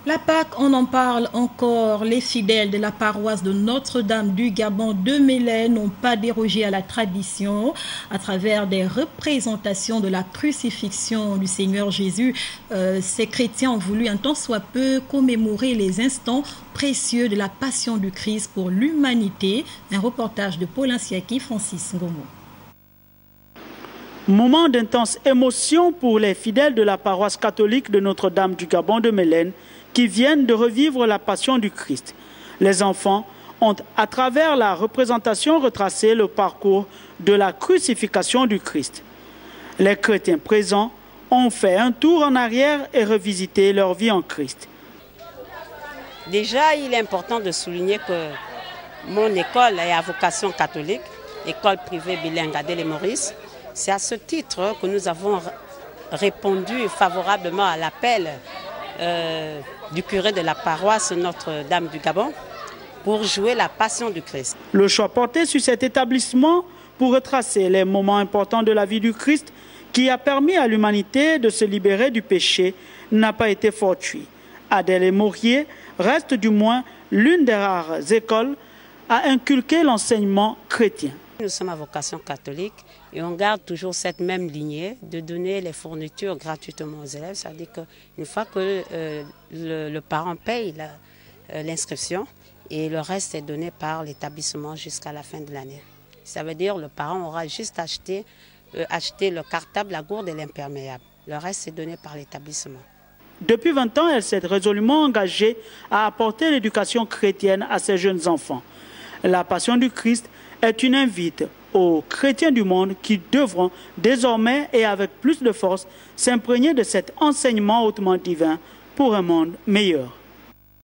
La Pâque, on en parle encore. Les fidèles de la paroisse de Notre-Dame du Gabon de Mélène n'ont pas dérogé à la tradition à travers des représentations de la crucifixion du Seigneur Jésus. Ces chrétiens ont voulu un tant soit peu commémorer les instants précieux de la passion du Christ pour l'humanité. Un reportage de Paul Insiaki, Francis Ngomo. Moment d'intense émotion pour les fidèles de la paroisse catholique de Notre-Dame du Gabon de Mélène qui viennent de revivre la passion du Christ. Les enfants ont, à travers la représentation, retracé le parcours de la crucifixion du Christ. Les chrétiens présents ont fait un tour en arrière et revisité leur vie en Christ. Déjà, il est important de souligner que mon école est à vocation catholique, école privée bilingue Adèle-et-Maurice. C'est à ce titre que nous avons répondu favorablement à l'appel du curé de la paroisse Notre-Dame du Gabon pour jouer la passion du Christ. Le choix porté sur cet établissement pour retracer les moments importants de la vie du Christ qui a permis à l'humanité de se libérer du péché n'a pas été fortuit. Adèle-et-Maurice reste du moins l'une des rares écoles à inculquer l'enseignement chrétien. Nous sommes à vocation catholique et on garde toujours cette même lignée de donner les fournitures gratuitement aux élèves. C'est-à-dire qu'une fois que le parent paye l'inscription et le reste est donné par l'établissement jusqu'à la fin de l'année. Ça veut dire que le parent aura juste acheté le cartable, la gourde et l'imperméable. Le reste est donné par l'établissement. Depuis 20 ans, elle s'est résolument engagée à apporter l'éducation chrétienne à ses jeunes enfants. La passion du Christ est une invite aux chrétiens du monde qui devront désormais et avec plus de force s'imprégner de cet enseignement hautement divin pour un monde meilleur.